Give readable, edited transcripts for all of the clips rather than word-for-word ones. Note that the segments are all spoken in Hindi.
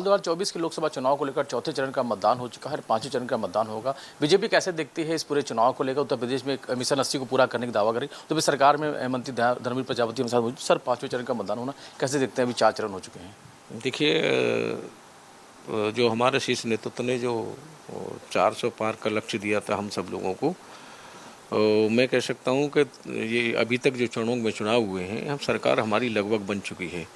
2024 के लोकसभा चुनाव को लेकर चौथे चरण का मतदान हो चुका है, पांचवें चरण का मतदान होगा। बीजेपी कैसे देखती है इस पूरे चुनाव को लेकर? उत्तर प्रदेश में मिशन 80 को पूरा करने का दावा करी, तो भी सरकार में मंत्री धर्मवीर प्रजापति के साथ मौजूद। सर, पांचवें चरण का मतदान होना कैसे देखते हैं? अभी 4 चरण हो चुके हैं। देखिए, जो हमारे शीर्ष नेतृत्व ने जो 400 पार का लक्ष्य दिया था हम सब लोगों को, मैं कह सकता हूं कि ये अभी तक जो चरणों में चुनाव हुए हैं, हम सरकार हमारी लगभग बन चुकी है।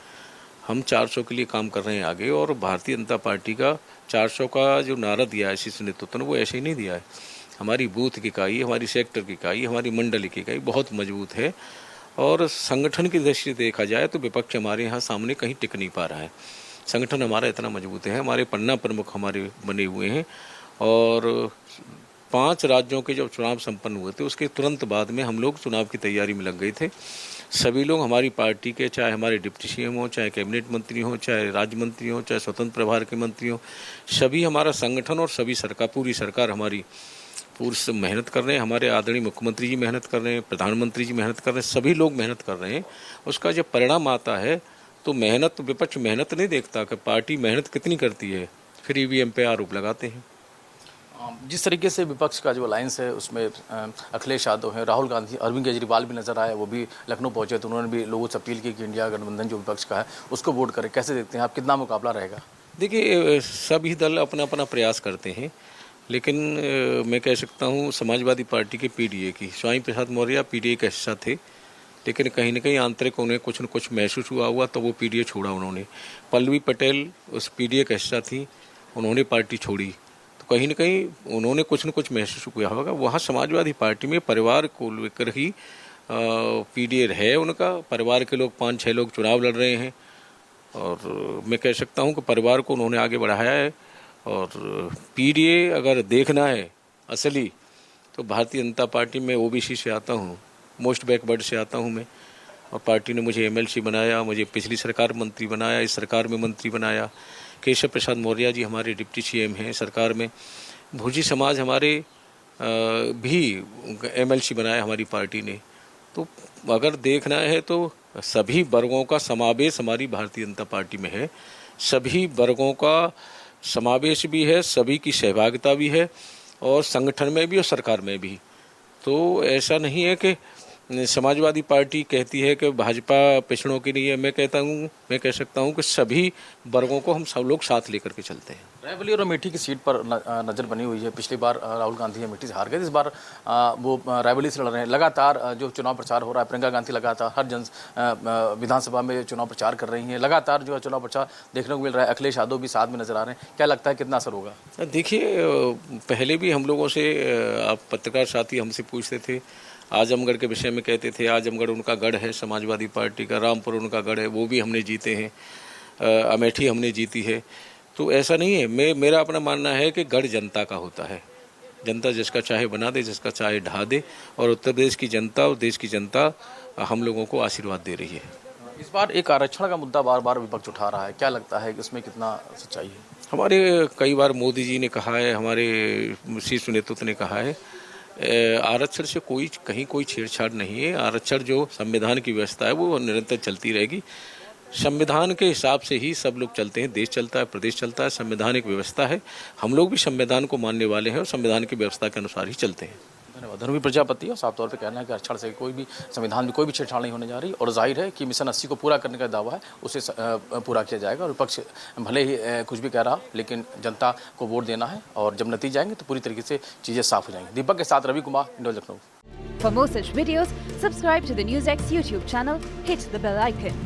हम 400 के लिए काम कर रहे हैं आगे, और भारतीय जनता पार्टी का 400 का जो नारा दिया है शीर्ष नेतृत्व ने, वो ऐसे ही नहीं दिया है। हमारी बूथ की इकाई, हमारी सेक्टर की इकाई, हमारी मंडल की इकाई बहुत मजबूत है, और संगठन की दृष्टि से देखा जाए तो विपक्ष हमारे यहाँ सामने कहीं टिक नहीं पा रहा है। संगठन हमारा इतना मजबूत है, हमारे पन्ना प्रमुख हमारे बने हुए हैं, और 5 राज्यों के जब चुनाव संपन्न हुए थे उसके तुरंत बाद में हम लोग चुनाव की तैयारी में लग गए थे। सभी लोग हमारी पार्टी के, चाहे हमारे डिप्टी सीएम हो, चाहे कैबिनेट मंत्री हो, चाहे राज्य मंत्री हो, चाहे स्वतंत्र प्रभार के मंत्री हो, सभी हमारा संगठन और सभी सरकार, पूरी सरकार हमारी पूरी से मेहनत कर रहे हैं। हमारे आदरणीय मुख्यमंत्री जी मेहनत कर रहे हैं, प्रधानमंत्री जी मेहनत कर रहे हैं, सभी लोग मेहनत कर रहे हैं। उसका जब परिणाम आता है तो मेहनत, विपक्ष मेहनत नहीं देखता कि पार्टी मेहनत कितनी करती है, फिर ईवीएम पे आरोप लगाते हैं। जिस तरीके से विपक्ष का जो अलायंस है उसमें अखिलेश यादव हैं, राहुल गांधी, अरविंद केजरीवाल भी नजर आए, वो भी लखनऊ पहुंचे, तो उन्होंने भी लोगों से अपील की कि इंडिया गठबंधन जो विपक्ष का है उसको वोट करें। कैसे देखते हैं आप, कितना मुकाबला रहेगा? देखिए, सभी दल अपना अपना प्रयास करते हैं, लेकिन मैं कह सकता हूँ समाजवादी पार्टी के पीडीए की स्वामी प्रसाद मौर्य पीडीए का हिस्सा थे, लेकिन कहीं न कहीं आंतरिक उन्हें कुछ न कुछ महसूस हुआ तो वो पीडीए छोड़ा उन्होंने। पल्लवी पटेल उस पीडीए का हिस्सा थी, उन्होंने पार्टी छोड़ी, तो कहीं न कहीं उन्होंने कुछ न कुछ महसूस किया होगा। वहाँ समाजवादी पार्टी में परिवार को लेकर ही पीडीए है उनका। परिवार के लोग 5-6 लोग चुनाव लड़ रहे हैं, और मैं कह सकता हूँ कि परिवार को उन्होंने आगे बढ़ाया है। और पीडीए अगर देखना है असली, तो भारतीय जनता पार्टी में ओबीसी से आता हूँ, मोस्ट बैकवर्ड से आता हूँ मैं, और पार्टी ने मुझे एमएलसी बनाया, मुझे पिछली सरकार मंत्री बनाया, इस सरकार में मंत्री बनाया। केशव प्रसाद मौर्य जी हमारे डिप्टी सीएम हैं सरकार में। भोजी समाज हमारे भी एमएलसी बनाया हमारी पार्टी ने। तो अगर देखना है तो सभी वर्गों का समावेश हमारी भारतीय जनता पार्टी में है, सभी वर्गों का समावेश भी है, सभी की सहभागिता भी है, और संगठन में भी और सरकार में भी। तो ऐसा नहीं है कि समाजवादी पार्टी कहती है कि भाजपा पिछड़ों के लिए, मैं कह सकता हूँ कि सभी वर्गों को हम सब लोग साथ लेकर के चलते हैं। रायबरेली और अमेठी की सीट पर नज़र बनी हुई है। पिछली बार राहुल गांधी अमेठी से हार गए, इस बार वो रायबरेली से लड़ रहे हैं। लगातार जो चुनाव प्रचार हो रहा है, प्रियंका गांधी लगातार हर विधानसभा में चुनाव प्रचार कर रही हैं। लगातार जो है चुनाव प्रचार देखने को मिल रहा है। अखिलेश यादव भी साथ में नजर आ रहे हैं। क्या लगता है कितना असर होगा? देखिए, पहले भी हम लोगों से, आप पत्रकार साथी हमसे पूछते थे, आजमगढ़ के विषय में कहते थे आजमगढ़ उनका गढ़ है समाजवादी पार्टी का, रामपुर उनका गढ़ है, वो भी हमने जीते हैं, अमेठी हमने जीती है। तो ऐसा नहीं है, मेरा अपना मानना है कि गढ़ जनता का होता है। जनता जिसका चाहे बना दे, जिसका चाहे ढा दे, और उत्तर प्रदेश की जनता और देश की जनता हम लोगों को आशीर्वाद दे रही है। इस बार एक आरक्षण का मुद्दा बार बार विपक्ष उठा रहा है, क्या लगता है कि उसमें कितना सच्चाई है? हमारे कई बार मोदी जी ने कहा है, हमारे शीर्ष नेतृत्व ने कहा है, आरक्षण से कहीं कोई छेड़छाड़ नहीं है। आरक्षण जो संविधान की व्यवस्था है वो निरंतर चलती रहेगी। संविधान के हिसाब से ही सब लोग चलते हैं, देश चलता है, प्रदेश चलता है, संविधान एक व्यवस्था है। हम लोग भी संविधान को मानने वाले हैं और संविधान की व्यवस्था के अनुसार ही चलते हैं। धन्यवाद। धर्मवीर प्रजापति और साफ तौर पे कहना है कि आरक्षण से कोई भी संविधान में कोई भी छेड़छाड़ नहीं होने जा रही, और जाहिर है कि मिशन 80 को पूरा करने का दावा है उसे पूरा किया जाएगा। और विपक्ष भले ही कुछ भी कह रहा, लेकिन जनता को वोट देना है, और जब नतीजे आएंगे तो पूरी तरीके से चीजें साफ हो जाएंगी। दीपक के साथ रवि कुमार, इंडो Lucknow. For more such videos, subscribe to the NewsX YouTube channel, hit the bell icon.